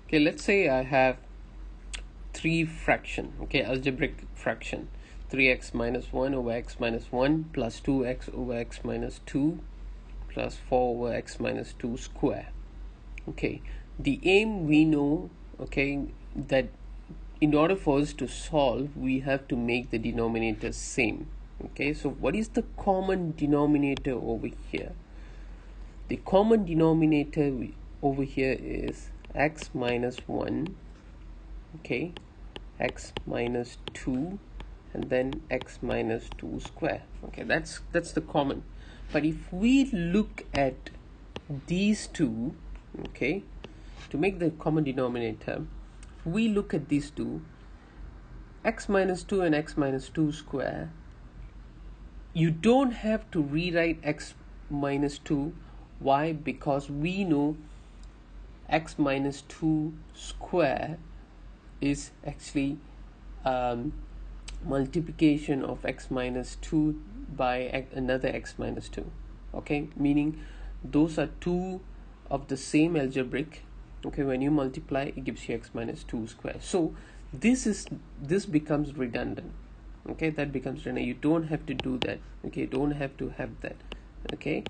Okay, let's say I have three fraction, okay, algebraic fraction, 3x minus 1 over x minus 1 plus 2x over x minus 2 plus 4 over x minus 2 square. Okay, the aim we know, okay, that in order for us to solve, we have to make the denominator same. Okay, so what is the common denominator over here? The common denominator over here is x minus 1, okay, x minus 2, and then x minus 2 square. Okay, that's the common. But if we look at these two, okay, to make the common denominator, if we look at these two, x minus 2 and x minus 2 square, you don't have to rewrite x minus 2. Why? Because we know x minus 2 square is actually multiplication of x minus 2 by another x minus 2. Okay, meaning those are two of the same algebraic. Okay, when you multiply, it gives you x minus 2 square. So this becomes redundant. Okay, that becomes redundant. You don't have to do that. Okay, you don't have to have that. Okay,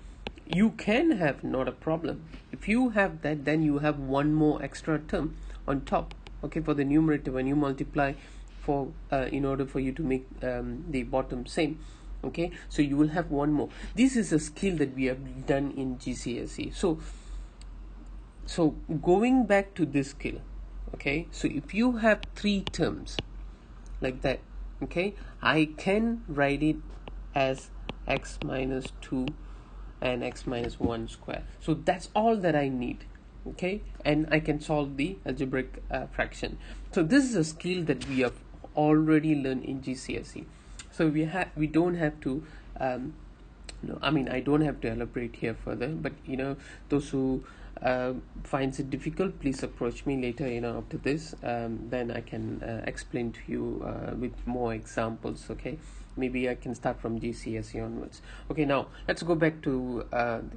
you can have, not a problem. If you have that, then you have one more extra term on top. Okay, for the numerator, when you multiply for in order for you to make the bottom same. Okay, so you will have one more. This is a skill that we have done in GCSE. So going back to this skill, okay, so if you have three terms like that, okay, I can write it as x minus 2 and x minus 1 square. So that's all that I need. Okay, and I can solve the algebraic fraction. So this is a skill that we have already learned in GCSE. So we don't have to no, I mean, I don't have to elaborate here further, but those who finds it difficult, please approach me later, after this. Then I can explain to you with more examples. Okay, maybe I can start from GCSE onwards. Okay, now let's go back to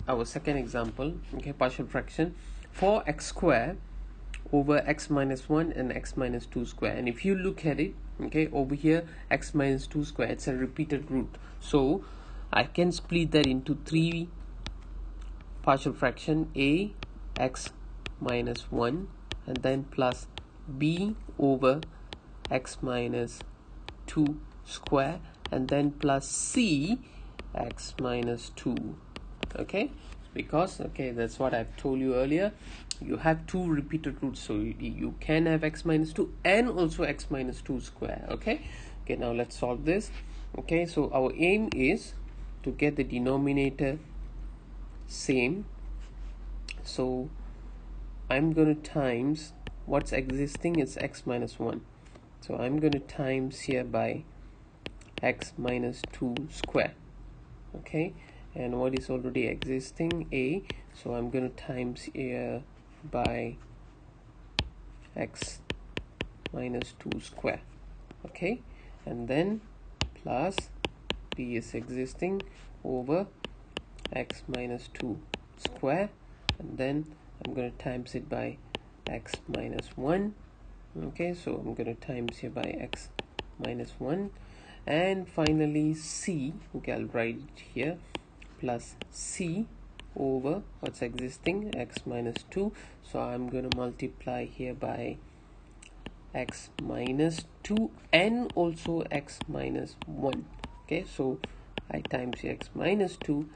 our second example. Okay, partial fraction, 4x square over x minus 1 and x minus 2 square. And if you look at it, okay, over here x minus 2 square, it's a repeated root, so I can split that into three partial fraction: a x minus 1, and then plus b over x minus 2 square, and then plus c x minus 2. Okay, because that's what I've told you earlier, you have two repeated roots, so you can have x minus 2 and also x minus 2 square. Okay, now let's solve this. Okay, so our aim is to get the denominator same. So I'm going to times what's existing is x minus 1, so I'm going to times here by x minus 2 square. Okay, and what is already existing, a, so I'm going to times here by x minus 2 square. Okay, and then plus b is existing over x minus 2 square, and then I'm going to times it by x minus 1. Okay, so I'm going to times here by x minus 1, and finally c, okay, I'll write it here, plus c over what's existing, x minus 2, so I'm going to multiply here by x minus 2 and also x minus 1. Okay, so I times x minus 2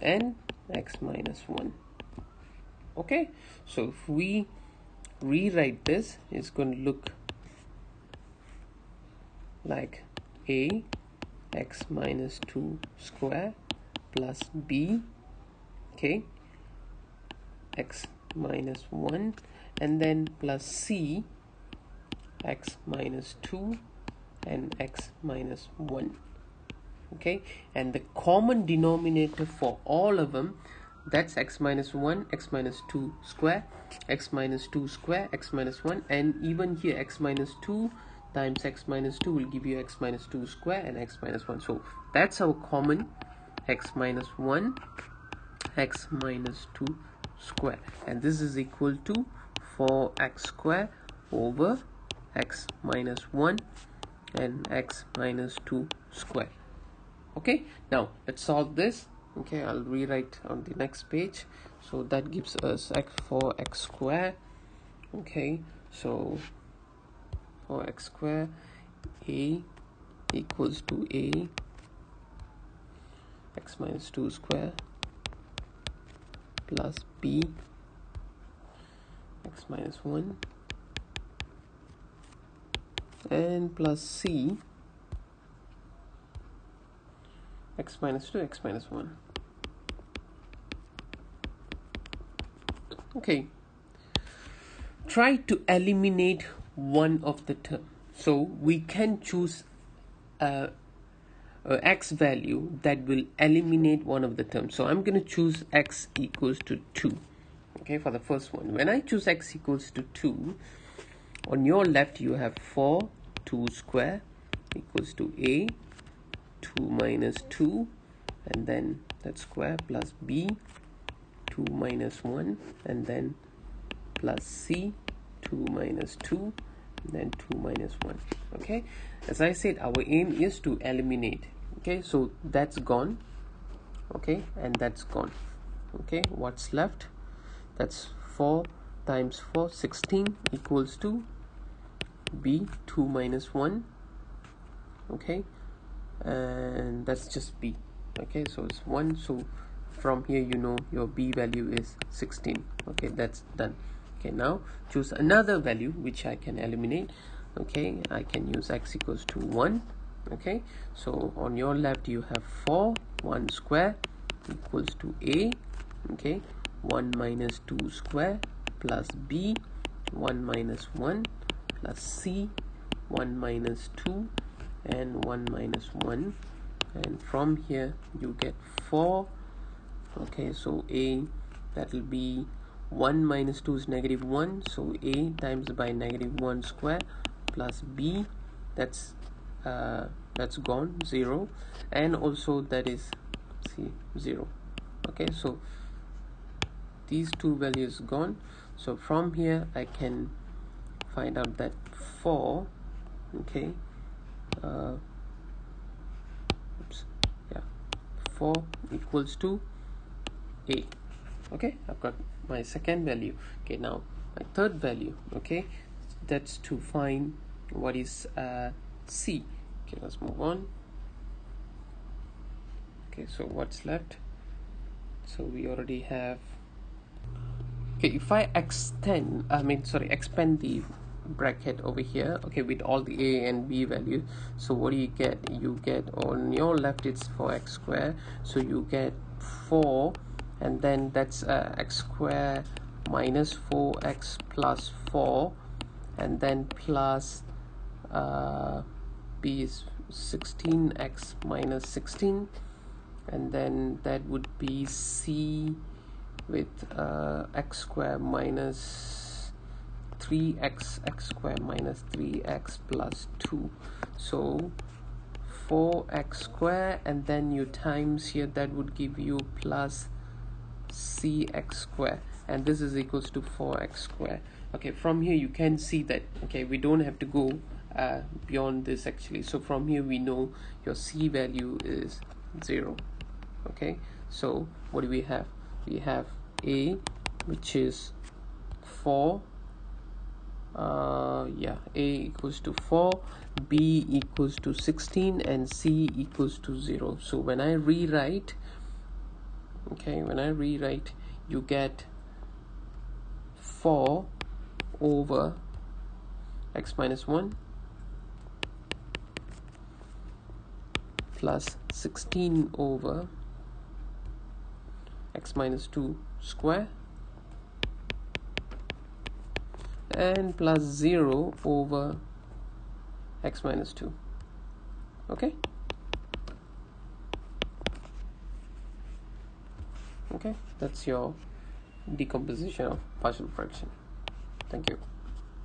and x minus 1. Okay, so if we rewrite this, it's going to look like a x minus 2 square plus b, okay, x minus 1, and then plus c x minus 2 and x minus 1. Okay, and the common denominator for all of them, that's x minus 1, x minus 2 square, x minus 2 square, x minus 1, and even here x minus 2 times x minus 2 will give you x minus 2 square and x minus 1. So that's our common, x minus 1, x minus 2 square, and this is equal to 4x square over x minus 1 and x minus 2 square. Okay, now let's solve this. Okay, I'll rewrite on the next page. So that gives us x 4x square. Okay, so 4x square, a equals to a x minus 2 square plus b x minus 1 and plus c x minus 2 x minus 1. Okay, try to eliminate one of the term. So we can choose a x value that will eliminate one of the terms. So I'm going to choose x equals to 2. Okay, for the first one, when I choose x equals to 2, on your left you have 4 2 square equals to a 2 minus 2 and then that square plus b 2 minus 1 and then plus c 2 minus 2 and then 2 minus 1. Okay, as I said, our aim is to eliminate. Okay, so that's gone. Okay, and that's gone. Okay, what's left? That's 4 times 4 16 equals to b 2 minus 1. Okay, and that's just b. Okay, so it's 1. So from here you know your b value is 16. Okay, that's done. Okay, now choose another value which I can eliminate. Okay, I can use x equals to 1. Okay, so on your left you have 4 1 square equals to a. Okay, 1 minus 2 square plus b 1 minus 1 plus c 1 minus 2 and 1 minus 1, and from here you get 4. Okay, so a, that will be 1 minus 2 is negative 1, so a times by negative 1 square plus b, that's gone, 0, and also that is see 0. Okay, so these two values gone. So from here I can find out that 4, okay, 4 equals to a. Okay, I've got my second value. Okay, now my third value. Okay, that's to find what is c. Okay, let's move on. Okay, so what's left? So we already have. Okay, if I expand the bracket over here, okay, with all the a and b values, so what do you get? You get, on your left it's 4x square, so you get 4, and then that's x square minus 4x plus 4, and then plus b is 16x minus 16, and then that would be c with x square minus 3x x square minus 3x plus 2. So 4x square, and then you times here, that would give you plus cx square, and this is equals to 4x square. Okay, from here you can see that, okay, we don't have to go beyond this actually. So from here we know your c value is 0. Okay, so what do we have? We have a, which is 4, a equals to 4, b equals to 16, and c equals to 0. So when I rewrite, you get 4 over x minus 1 plus 16 over x minus 2 square and plus 0 over x minus 2. Okay, that's your decomposition of partial fraction. Thank you.